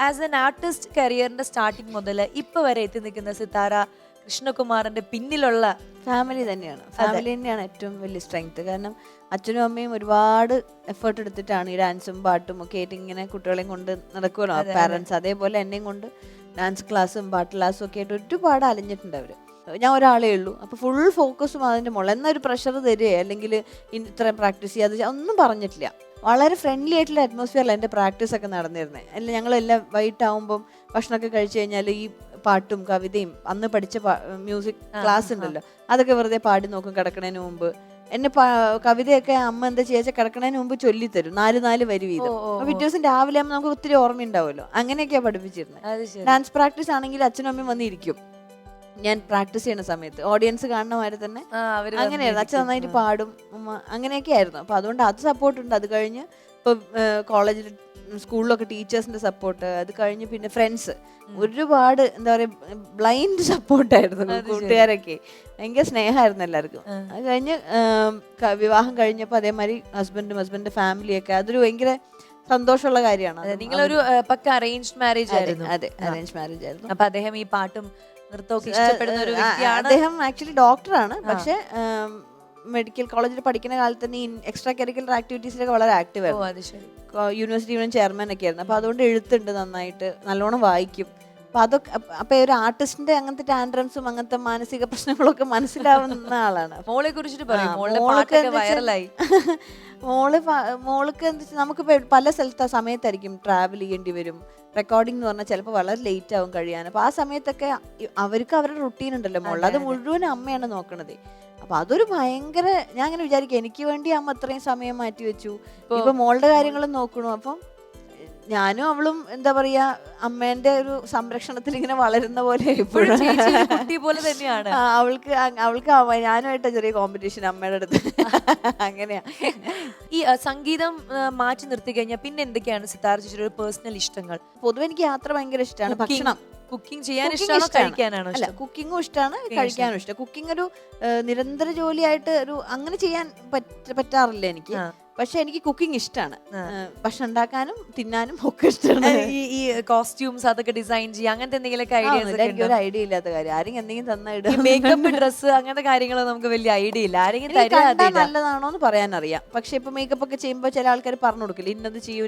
As an artist കരിയറിന്റെ starting മുതൽ ഇപ്പൊ വരെ എത്തി നിൽക്കുന്ന സിത്താര കൃഷ്ണകുമാറിന്റെ പിന്നിലുള്ള ഫാമിലി തന്നെയാണ്. ഫാമിലി തന്നെയാണ് ഏറ്റവും വലിയ സ്ട്രെങ്ത്. കാരണം അച്ഛനും അമ്മയും ഒരുപാട് എഫേർട്ട് എടുത്തിട്ടാണ് ഈ ഡാൻസും പാട്ടും ഒക്കെ ആയിട്ട് ഇങ്ങനെ കുട്ടികളെയും കൊണ്ട് നടക്കുമല്ലോ പാരൻസ്. അതേപോലെ എന്നെയും കൊണ്ട് ഡാൻസ് ക്ലാസ്സും പാട്ട് ക്ലാസ്സും ഒക്കെ ആയിട്ട് ഒരുപാട് അലഞ്ഞിട്ടുണ്ട് അവർ. ഞാൻ ഒരാളേ ഉള്ളൂ, അപ്പോൾ ഫുൾ ഫോക്കസും അതിൻ്റെ മുകളിൽ. എന്നൊരു പ്രഷർ തരുകയോ അല്ലെങ്കിൽ ഇത്രയും പ്രാക്ടീസ് ചെയ്യാതെ ഒന്നും പറഞ്ഞിട്ടില്ല. വളരെ ഫ്രണ്ട്ലി ആയിട്ടുള്ള അറ്റ്മോസ്ഫിയറിൽ എൻ്റെ പ്രാക്ടീസ് ഒക്കെ നടന്നിരുന്നത്. അല്ല, ഞങ്ങളെല്ലാം വൈകിട്ടാവുമ്പം ഭക്ഷണമൊക്കെ കഴിച്ചു കഴിഞ്ഞാൽ ഈ പാട്ടും കവിതയും അന്ന് പഠിച്ച മ്യൂസിക് ക്ലാസ് ഉണ്ടല്ലോ, അതൊക്കെ വെറുതെ പാടി നോക്കും കിടക്കണതിന് മുമ്പ്. എന്നെ കവിതയൊക്കെ അമ്മ എന്താ ചെയ്യാച്ച കിടക്കണതിന് മുമ്പ് ചൊല്ലിത്തരും 4 വരി വീതം. പിറ്റേ ദിവസം രാവിലെ ആകുമ്പോൾ നമുക്ക് ഒത്തിരി ഓർമ്മയുണ്ടാവുമല്ലോ. അങ്ങനെയൊക്കെയാണ് പഠിപ്പിച്ചിരുന്നത്. ഡാൻസ് പ്രാക്ടീസ് ആണെങ്കിൽ അച്ഛനും അമ്മയും വന്നിരിക്കും ഞാൻ പ്രാക്ടീസ് ചെയ്യുന്ന സമയത്ത്. ഓഡിയൻസ് കാണുന്ന മാതിരി തന്നെ അങ്ങനെയായിരുന്നു. അച്ഛൻ നന്നായിട്ട് പാടും, അങ്ങനെയൊക്കെ ആയിരുന്നു. അപ്പൊ അതുകൊണ്ട് അത് സപ്പോർട്ടുണ്ട്. അത് കഴിഞ്ഞ് ഇപ്പൊ കോളേജിൽ സ്കൂളിലൊക്കെ ടീച്ചേഴ്സിന്റെ സപ്പോർട്ട്, അത് കഴിഞ്ഞ് പിന്നെ ഫ്രണ്ട്സ് ഒരുപാട് എന്താ പറയാ ബ്ലൈൻഡ് സപ്പോർട്ടായിരുന്നു. കൂട്ടുകാരൊക്കെ ഭയങ്കര സ്നേഹമായിരുന്നു എല്ലാവർക്കും. അത് കഴിഞ്ഞ് വിവാഹം കഴിഞ്ഞപ്പോൾ അതേമാതിരി ഹസ്ബൻഡിന്റെ ഫാമിലിയൊക്കെ അതൊരു ഭയങ്കര സന്തോഷമുള്ള കാര്യമാണ്. നിങ്ങളൊരു പക്ക അറേഞ്ച്ഡ് മാരേജ് ആയിരുന്നു. അതെ, അറേഞ്ച് മാരേജ് ആയിരുന്നു. അപ്പൊ അദ്ദേഹം ഈ പാട്ടും നൃത്തമൊക്കെ ഇഷ്ടപ്പെടുന്ന ഒരു വ്യക്തിയാണ്. അദ്ദേഹം ആക്ച്വലി ഡോക്ടറാണ്, പക്ഷെ മെഡിക്കൽ കോളേജിൽ പഠിക്കുന്ന കാലത്ത് തന്നെ എക്സ്ട്രാ കരിക്കുലർ ആക്ടിവിറ്റീസിലൊക്കെ വളരെ ആക്റ്റീവ് ആയിരുന്നു. യൂണിവേഴ്സിറ്റി യൂണിയൻ ചെയർമാൻ ഒക്കെ ആയിരുന്നു. അപ്പൊ അതുകൊണ്ട് എഴുത്തുണ്ട്, നന്നായിട്ട് നല്ലോണം വായിക്കും. അപ്പൊ അതൊക്കെ അപ്പൊ ഒരു ആർട്ടിസ്റ്റിന്റെ അങ്ങനത്തെ ടാൻഡ്രംസും അങ്ങനത്തെ മാനസിക പ്രശ്നങ്ങളൊക്കെ മനസ്സിലാവുന്ന ആളാണ്. മോളെ കുറിച്ചിട്ട് മോൾക്ക് എന്താ വെച്ചാൽ നമുക്ക് പല സ്ഥലത്ത് സമയത്തായിരിക്കും ട്രാവൽ ചെയ്യേണ്ടി വരും. റെക്കോർഡിംഗ് എന്ന് പറഞ്ഞാൽ ചിലപ്പോൾ വളരെ ലേറ്റ് ആവും കഴിയാൻ. അപ്പൊ ആ സമയത്തൊക്കെ അവർക്ക് അവരുടെ റുട്ടീൻ ഉണ്ടല്ലോ മോളിൽ, അത് മുഴുവൻ അമ്മയാണ് നോക്കണത്. അപ്പൊ അതൊരു ഭയങ്കര, ഞാൻ അങ്ങനെ വിചാരിക്കും എനിക്ക് വേണ്ടി അമ്മ അത്രയും സമയം മാറ്റി വെച്ചു. ഇപ്പൊ മോളുടെ കാര്യങ്ങളും നോക്കണു. അപ്പം ഞാനും അവളും എന്താ പറയാ അമ്മേന്റെ ഒരു സംരക്ഷണത്തിൽ ഇങ്ങനെ വളരുന്ന പോലെ പോലെ തന്നെയാണ്. അവൾക്ക് ഞാനുമായിട്ട് ചെറിയ കോമ്പറ്റീഷൻ അമ്മയുടെ അടുത്ത്. അങ്ങനെയാ. ഈ സംഗീതം മാറ്റി നിർത്തി കഴിഞ്ഞാൽ പിന്നെ എന്തൊക്കെയാണ് സിത്താര ചേച്ചിയുടെ ഒരു പേഴ്സണൽ ഇഷ്ടങ്ങൾ? പൊതുവെ എനിക്ക് യാത്ര ഭയങ്കര ഇഷ്ടമാണ്. ഭക്ഷണം, കുക്കിംഗ് ചെയ്യാൻ ഇഷ്ടമാണോ കഴിക്കാനാണോ? അല്ല, കുക്കിങ്ങും ഇഷ്ടമാണ്, കഴിക്കാനും ഇഷ്ടം. കുക്കിംഗ് ഒരു നിരന്തര ജോലിയായിട്ട് ഒരു അങ്ങനെ ചെയ്യാൻ പറ്റാറില്ല എനിക്ക്. പക്ഷെ എനിക്ക് കുക്കിംഗ് ഇഷ്ടമാണ്. ഭക്ഷണം ഉണ്ടാക്കാനും തിന്നാനും ഒക്കെ ഇഷ്ടമാണ്. ഈ കോസ്റ്റ്യൂംസ് അതൊക്കെ ഡിസൈൻ ചെയ്യാം, അങ്ങനത്തെ എന്തെങ്കിലുമൊക്കെ ഐഡിയാസ്? എനിക്ക് ഒരു ഐഡിയ ഇല്ലാത്ത കാര്യം. ആരെങ്കിലും എന്തെങ്കിലും തന്നിട്ട് മേക്കപ്പ്, ഡ്രസ്സ് അങ്ങനത്തെ കാര്യങ്ങളോ നമുക്ക് വലിയ ഐഡിയ ഇല്ല. ആരെങ്കിലും നല്ലതാണോ എന്ന് പറയാൻ അറിയാം. പക്ഷെ ഇപ്പൊ മേക്കപ്പ് ഒക്കെ ചെയ്യുമ്പോൾ ചില ആൾക്കാർ പറഞ്ഞു കൊടുക്കില്ല, ഇന്നത് ചെയ്യൂ.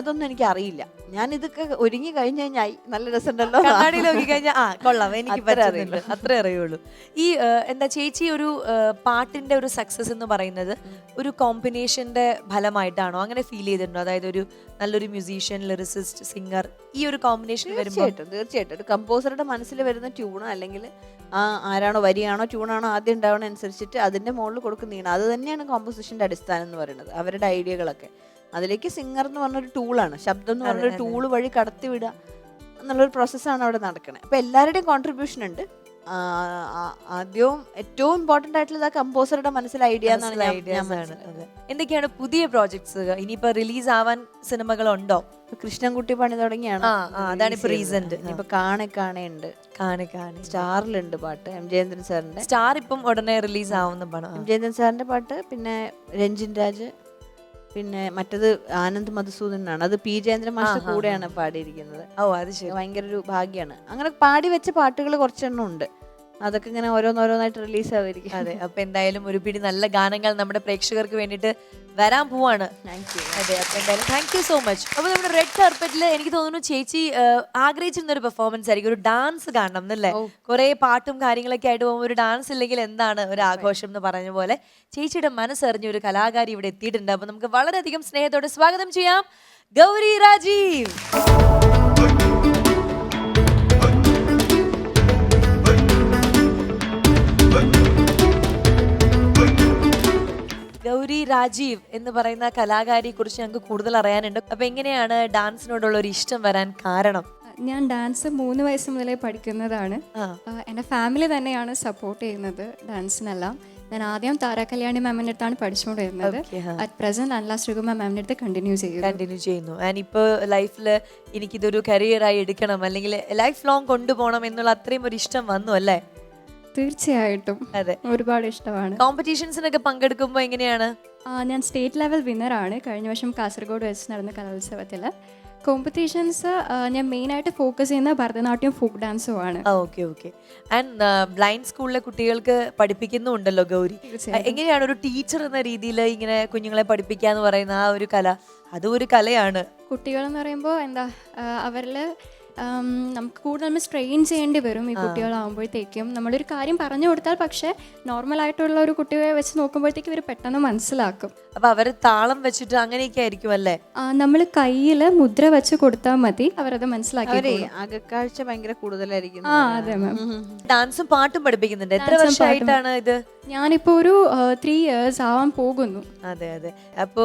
അതൊന്നും എനിക്ക് അറിയില്ല. ഞാൻ ഇതൊക്കെ ഒരുങ്ങി കഴിഞ്ഞു കഴിഞ്ഞാൽ നല്ല രസമുണ്ടല്ലോ, കണ്ണാടിയിൽ നോക്കി കഴിഞ്ഞാൽ കൊള്ളാം, എനിക്ക് പറ്റുന്നില്ല, അത്രേ അറിയുള്ളൂ. ഈ എന്താ ചേച്ചി ഒരു പാട്ടിന്റെ ഒരു സക്സസ് എന്ന് പറയുന്നത് ഒരു കോമ്പിനേഷന്റെ ഫലമായിട്ടാണോ? അങ്ങനെ ഫീൽ ചെയ്തിട്ടുണ്ടോ? അതായത് ഒരു നല്ലൊരു മ്യൂസീഷ്യൻ, ലിറിസിസ്റ്റ്, സിംഗർ, ഈ ഒരു കോമ്പിനേഷൻ വരുമ്പോൾ തീർച്ചയായിട്ടും ഒരു കമ്പോസറുടെ മനസ്സിൽ വരുന്ന ട്യൂണോ അല്ലെങ്കിൽ ആരാണോ വരിയാണോ ട്യൂണാണോ ആദ്യം ഉണ്ടാവണ അനുസരിച്ചിട്ട് അതിന്റെ മുകളിൽ കൊടുക്കുന്നതാണ്. അത് തന്നെയാണ് കോമ്പോസിഷന്റെ അടിസ്ഥാനം എന്ന് പറയുന്നത്. അവരുടെ ഐഡിയകളൊക്കെ അതിലേക്ക് സിംഗർ എന്ന് പറഞ്ഞൊരു ടൂളാണ്, ശബ്ദം എന്ന് പറഞ്ഞൊരു ടൂള് വഴി കടത്തിവിടുക എന്നുള്ളൊരു പ്രോസസ്സാണ് അവിടെ നടക്കുന്നത്. അപ്പൊ എല്ലാവരുടെയും കോൺട്രിബ്യൂഷൻ ഉണ്ട്. ആദ്യവും ഏറ്റവും ഇമ്പോർട്ടന്റ് ആയിട്ടുള്ളത് ആ കമ്പോസറുടെ മനസ്സിൽ ഐഡിയ എന്നാണ്. എന്തൊക്കെയാണ് പുതിയ പ്രോജക്ട്സ്? ഇനിയിപ്പോ റിലീസ് ആവാൻ സിനിമകളുണ്ടോ? കൃഷ്ണൻകുട്ടി പണി തുടങ്ങിയാണ്, അതാണ് ഇപ്പൊ റീസെന്റ്. ഇപ്പൊ കാണുണ്ട്, സ്റ്റാറിലുണ്ട് പാട്ട്, എം ജയേന്ദ്രൻ സാറിന്റെ. സ്റ്റാർ ഇപ്പം ഉടനെ റിലീസ് ആവുന്ന പണം എം ജയേന്ദ്രൻ സാറിന്റെ പാട്ട്, പിന്നെ രഞ്ജിൻ രാജ്, പിന്നെ മറ്റത് ആനന്ദ് മധുസൂദനാണ്. അത് പി ജയേന്ദ്രൻ മാസ്റ്റർ കൂടെയാണ് പാടിയിരിക്കുന്നത്. അത് ശരി, ഭയങ്കര ഒരു ഭാഗ്യമാണ്. അങ്ങനെ പാടി വെച്ച പാട്ടുകൾ കുറച്ചെണ്ണം ഉണ്ട്. അതൊക്കെ ഇങ്ങനെ ഓരോന്നോരോന്നായിട്ട് റിലീസ് ആവായിരിക്കും. അതെ, അപ്പൊ എന്തായാലും ഒരു പിടി നല്ല ഗാനങ്ങൾ നമ്മുടെ പ്രേക്ഷകർക്ക് വേണ്ടിയിട്ട് വരാൻ പോവാണ്. അതെ, അപ്പൊ എന്തായാലും താങ്ക് യു സോ മച്ച്. അപ്പൊ നമ്മുടെ റെഡ് കാർപ്പറ്റില് എനിക്ക് തോന്നുന്നു ചേച്ചി ആഗ്രഹിച്ചിരുന്ന ഒരു പെർഫോമൻസ് ആയിരിക്കും, ഒരു ഡാൻസ് കാണണം എന്നല്ലേ? കുറെ പാട്ടും കാര്യങ്ങളൊക്കെ ആയിട്ട് പോകുമ്പോൾ ഒരു ഡാൻസ് ഇല്ലെങ്കിൽ എന്താണ് ഒരു ആഘോഷം എന്ന് പറഞ്ഞ പോലെ ചേച്ചിയുടെ മനസ്സറിഞ്ഞ ഒരു കലാകാരി ഇവിടെ എത്തിയിട്ടുണ്ട്. അപ്പൊ നമുക്ക് വളരെയധികം സ്നേഹത്തോടെ സ്വാഗതം ചെയ്യാം ഗൗരി രാജീവ്. ഗൗരി രാജീവ് എന്ന് പറയുന്ന കലാകാരിയെ കുറിച്ച് ഞങ്ങൾക്ക് കൂടുതൽ അറിയാനുണ്ട്. അപ്പൊ എങ്ങനെയാണ് ഡാൻസിനോടുള്ള ഒരു ഇഷ്ടം വരാൻ കാരണം? ഞാൻ ഡാൻസ് 3 വയസ്സ് മുതലേ പഠിക്കുന്നതാണ്. എൻ്റെ ഫാമിലി തന്നെയാണ് സപ്പോർട്ട് ചെയ്യുന്നത് ഡാൻസിനെല്ലാം. ഞാൻ ആദ്യം താര കല്യാണി മാമിൻ്റെ അടുത്താണ് പഠിച്ചുകൊണ്ടിരുന്നത്. അറ്റ് പ്രസന്റ് അൻല ശ്രീകുമാർ മാമിൻ്റെ അടുത്ത് കണ്ടിന്യൂ ചെയ്യുന്നു. ആൻഡ് ഇപ്പോൾ ലൈഫിൽ എനിക്കിതൊരു കരിയറായി എടുക്കണം അല്ലെങ്കിൽ ലൈഫ് ലോങ് കൊണ്ടുപോകണം എന്നുള്ള അത്രയും ഒരു ഇഷ്ടം വന്നു അല്ലേ? തീർച്ചയായിട്ടും. അതെ, ഒരുപാട് ഇഷ്ടമാണ്. കോമ്പറ്റീഷൻസിനൊക്കെ പങ്കെടുക്കുമ്പോൾ എങ്ങനെയാണ്? ഞാൻ സ്റ്റേറ്റ് ലെവൽ വിന്നറാണ് കഴിഞ്ഞ വർഷം കാസർഗോഡ് വെച്ച് നടന്ന കലോത്സവത്തിൽ. കോമ്പറ്റീഷൻസ് ഞാൻ മെയിനായിട്ട് ഫോക്കസ് ചെയ്യുന്ന ഭരതനാട്യം ഫോക്ക് ഡാൻസും ആണ്. Okay okay. ആൻഡ് ബ്ലൈൻഡ് സ്കൂളിലെ കുട്ടികൾക്ക് പഠിപ്പിക്കുന്നുണ്ടല്ലോ ഗൗരി. എങ്ങനെയാണ് ഒരു ടീച്ചർ എന്ന രീതിയിൽ ഇങ്ങനെ കുഞ്ഞുങ്ങളെ പഠിപ്പിക്കുക എന്ന് പറയുന്ന ആ ഒരു കല? അതും ഒരു കലയാണ്. കുട്ടികളെന്ന് പറയുമ്പോൾ എന്താ അവരിൽ നമുക്ക് കൂടുതൽ സ്ട്രെയിൻ ചെയ്യേണ്ടി വരും ഈ കുട്ടികളാകുമ്പോഴത്തേക്കും. നമ്മളൊരു കാര്യം പറഞ്ഞു കൊടുത്താൽ പക്ഷേ നോർമലായിട്ടുള്ള ഒരു കുട്ടിയെ വെച്ച് നോക്കുമ്പോഴത്തേക്കും ഇവർ പെട്ടെന്ന് മനസ്സിലാക്കും. അപ്പൊ അവര് താളം വെച്ചിട്ട് അങ്ങനെയൊക്കെ ആയിരിക്കും അല്ലേ? നമ്മൾ കയ്യിൽ മുദ്ര വെച്ച് കൊടുത്താൽ മതി, അവരത് മനസ്സിലാക്കി. അകക്കാഴ്ച ഭയങ്കര കൂടുതലായിരിക്കും. അതെ മാം. ഡാൻസും പാട്ടും പഠിപ്പിക്കുന്നുണ്ട്. എത്ര വർഷമായിട്ടാണ് ഇത്? ഞാനിപ്പോ ഒരു 3 years ആവാൻ പോകുന്നു. അതെ അതെ. അപ്പോ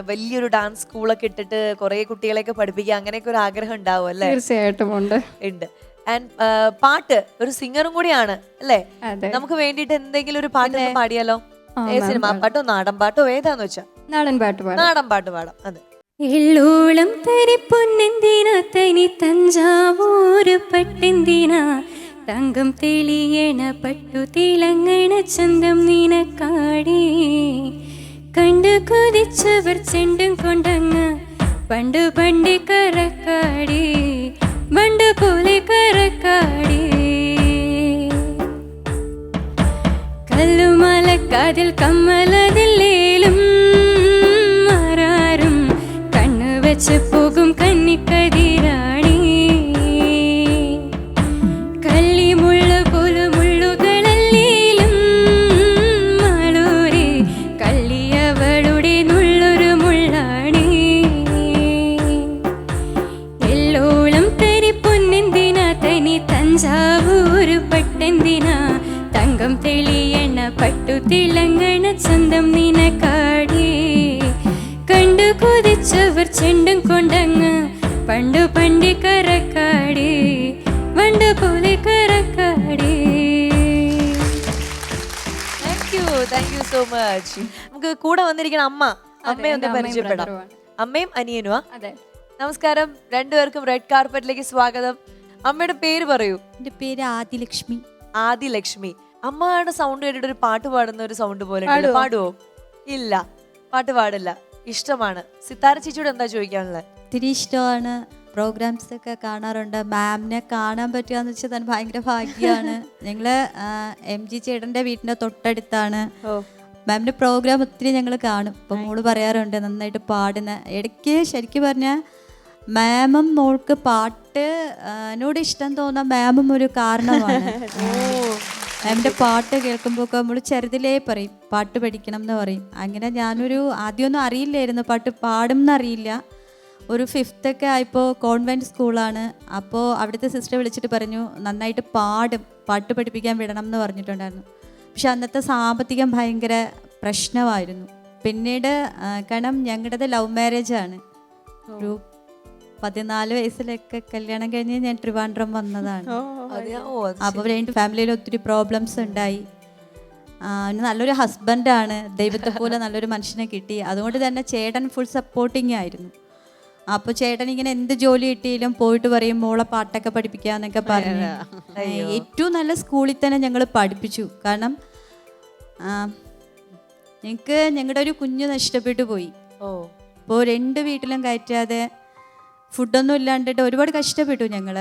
വലിയൊരു ഡാൻസ് സ്കൂളൊക്കെ ഇട്ടിട്ട് കുറെ കുട്ടികളെയൊക്കെ പഠിപ്പിക്കുക, അങ്ങനെയൊക്കെ ഒരു ആഗ്രഹം ഉണ്ടാവും അല്ലേ? തീർച്ചയായിട്ടും ഉണ്ട്. ആൻഡ് പാട്ട് ഒരു സിംഗറും കൂടിയാണ് അല്ലേ? അതെ. നമുക്ക് വേണ്ടിയിട്ട് എന്തെങ്കിലും ഒരു പാട്ട് പാടിയാലോ? സിനിമാ പാട്ടോ നാടൻ പാട്ടോ ഏതാന്ന് വെച്ചാ? നാടൻ പാട്ട് പാടാം. നാടൻ പാട്ട് പാടാം. അതെ. എള്ളോളം തരിപ്പൊന്നെന്തിനാ തനി തഞ്ചാവൂര് പട്ടെന്തിനാ തങ്കം തെളിയണ പട്ടു തിളങ്ങണ ചന്തം നിനക്കാടി കണ്ടു കൊതിച്ചവർ ചെണ്ടും കൊണ്ടങ്ങ് പണ്ട് പണ്ട് കറക്കാടി വണ്ട് പോലെ കറക്കാടി കല്ലുമലക്കാതിൽ കമ്മലതില്ലേലും മാറാരും കണ്ണു വെച്ച് പോകും കന്നിക്കതിരാണി കള്ളിമുള്ള പോലും മുള്ളുകളല്ലേലും മാളൂരെ കള്ളിയവളുടെ നുള്ളൊരു മുള്ളാണി എല്ലോളം തരി പൊന്നെന്തിനാ തനി തഞ്ചാവൂര് പട്ടെന്തിനാ തങ്കം തെളിയണ പട്ടു തിളങ്ങണ ചന്തം നിനക്കാടി കണ്ടു കൊതിച്ചവർ ചെണ്ടും കൊണ്ടങ്ങ് പണ്ടു പണ്ടി കറക്കാടി വണ്ട് പോലെ കറക്കാടി. Thank you so much. നമുക്ക് കൂടെ വന്നിരിക്കുന്ന അമ്മയെ ഒന്ന് പരിചയപ്പെടാം. അമ്മയും അനിയനുവാ? അതെ. നമസ്കാരം, രണ്ടുപേർക്കും റെഡ് കാർപ്പറ്റിലേക്ക് സ്വാഗതം. അമ്മയുടെ പേര് പറയൂ. എൻ്റെ പേര് ആദിലക്ഷ്മി. ആദിലക്ഷ്മി. അമ്മയുടെ സൗണ്ട് കേട്ടിട്ട് ഒരു പാട്ട് പാടുന്ന ഒരു സൗണ്ട് പോലെ ഉണ്ടല്ലോ. പാടുവോ? ഇല്ല, പാട്ട് പാടില്ല. ഇഷ്ടമാണ്. സിത്താര ചേച്ചിയോട് എന്താ ചോദിക്കാനുള്ളത്? ഒത്തിരി ഇഷ്ടമാണ്. പ്രോഗ്രാംസ് ഒക്കെ കാണാറുണ്ട്. മാമിനെ കാണാൻ പറ്റുകയെന്ന് വെച്ചാൽ തന്നെ ഭയങ്കര ഭാഗ്യമാണ്. ഞങ്ങള് MG ചേട്ടൻ്റെ വീടിൻ്റെ തൊട്ടടുത്താണ്. മാമിൻ്റെ പ്രോഗ്രാം ഒത്തിരി ഞങ്ങൾ കാണും. ഇപ്പം മോള് പറയാറുണ്ട് നന്നായിട്ട് പാടുന്ന. ഇടയ്ക്ക് ശരിക്കും പറഞ്ഞാൽ മാമും മോൾക്ക് പാട്ടിനോട് ഇഷ്ടം തോന്നാൻ മാമും ഒരു കാരണമാണ്. മാമിൻ്റെ പാട്ട് കേൾക്കുമ്പോൾ നമ്മൾ ചെറുതിലേ പറയും പാട്ട് പഠിക്കണം എന്ന് പറയും. അങ്ങനെ ഞാനൊരു ആദ്യമൊന്നും അറിയില്ലായിരുന്നു, പാട്ട് പാടും എന്നറിയില്ല. ഒരു 5th ഒക്കെ ആയപ്പോൾ കോൺവെൻറ്റ് സ്കൂളാണ്. അപ്പോൾ അവിടുത്തെ സിസ്റ്റർ വിളിച്ചിട്ട് പറഞ്ഞു നന്നായിട്ട് പാടും, പാട്ട് പഠിപ്പിക്കാൻ വിടണം എന്ന് പറഞ്ഞിട്ടുണ്ടായിരുന്നു. പക്ഷെ അന്നത്തെ സാമ്പത്തികം ഭയങ്കര പ്രശ്നമായിരുന്നു. പിന്നീട് കാരണം ഞങ്ങളുടേത് ലവ് മാരേജാണ്. ഒരു 14 വയസ്സിലൊക്കെ കല്യാണം കഴിഞ്ഞ് ഞാൻ ട്രിവാൻഡ്രം വന്നതാണ്. അപ്പോൾ രണ്ട് ഫാമിലിയിൽ ഒത്തിരി പ്രോബ്ലംസ് ഉണ്ടായി. നല്ലൊരു ഹസ്ബൻഡാണ്, ദൈവത്തെ പോലെ നല്ലൊരു മനുഷ്യനെ കിട്ടി. അതുകൊണ്ട് തന്നെ ചേട്ടൻ ഫുൾ സപ്പോർട്ടിങ് ആയിരുന്നു. അപ്പോൾ ചേട്ടൻ ഇങ്ങനെ എന്ത് ജോലി കിട്ടിയാലും പോയിട്ട് പറയും മോളെ പാട്ടൊക്കെ പഠിപ്പിക്കാന്നൊക്കെ പറഞ്ഞു. ഏറ്റവും നല്ല സ്കൂളിൽ തന്നെ ഞങ്ങൾ പഠിപ്പിച്ചു. കാരണം ഞങ്ങൾക്ക് ഞങ്ങളുടെ ഒരു കുഞ്ഞ് നഷ്ടപ്പെട്ടു പോയി. അപ്പോൾ 2 വീട്ടിലും കയറ്റാതെ ഫുഡൊന്നും ഇല്ലാണ്ടിട്ട് ഒരുപാട് കഷ്ടപ്പെട്ടു ഞങ്ങൾ.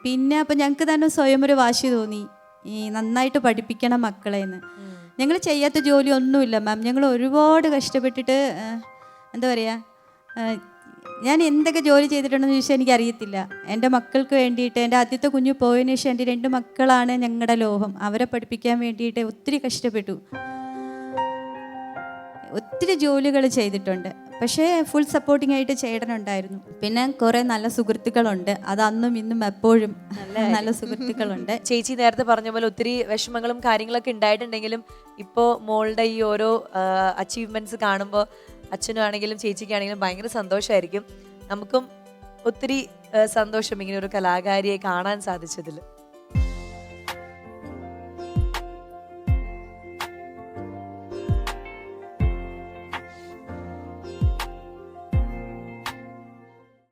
പിന്നെ അപ്പം ഞങ്ങൾക്ക് തന്നെ സ്വയം ഒരു വാശി തോന്നി ഈ നന്നായിട്ട് പഠിപ്പിക്കണം മക്കളെ എന്ന്. ഞങ്ങൾ ചെയ്യാത്ത ജോലി ഒന്നുമില്ല മാം. ഞങ്ങൾ ഒരുപാട് കഷ്ടപ്പെട്ടിട്ട് എന്താ പറയുക, ഞാൻ എന്തൊക്കെ ജോലി ചെയ്തിട്ടുണ്ടെന്ന് ചോദിച്ചാൽ എനിക്കറിയത്തില്ല. എൻ്റെ മക്കൾക്ക് വേണ്ടിയിട്ട്, എൻ്റെ ആദ്യത്തെ കുഞ്ഞ് പോയതിനു ശേഷം എൻ്റെ 2 മക്കളാണ് ഞങ്ങളുടെ ലോകം. അവരെ പഠിപ്പിക്കാൻ വേണ്ടിയിട്ട് ഒത്തിരി കഷ്ടപ്പെട്ടു, ഒത്തിരി ജോലികൾ ചെയ്തിട്ടുണ്ട്. പക്ഷേ ഫുൾ സപ്പോർട്ടിംഗ് ആയിട്ട് ചേട്ടനുണ്ടായിരുന്നു. പിന്നെ കുറേ നല്ല സുഹൃത്തുക്കളുണ്ട്. അത് അന്നും ഇന്നും എപ്പോഴും നല്ല സുഹൃത്തുക്കളുണ്ട്. ചേച്ചി നേരത്തെ പറഞ്ഞ പോലെ ഒത്തിരി വിഷമങ്ങളും കാര്യങ്ങളൊക്കെ ഉണ്ടായിട്ടുണ്ടെങ്കിലും ഇപ്പോൾ മോളുടെ ഈ ഓരോ അച്ചീവ്മെന്റ്സ് കാണുമ്പോൾ അച്ഛനാണെങ്കിലും ചേച്ചിക്കാണെങ്കിലും ഭയങ്കര സന്തോഷമായിരിക്കും. നമുക്കും ഒത്തിരി സന്തോഷം ഇങ്ങനെ ഒരു കലാകാരിയെ കാണാൻ സാധിച്ചതിൽ.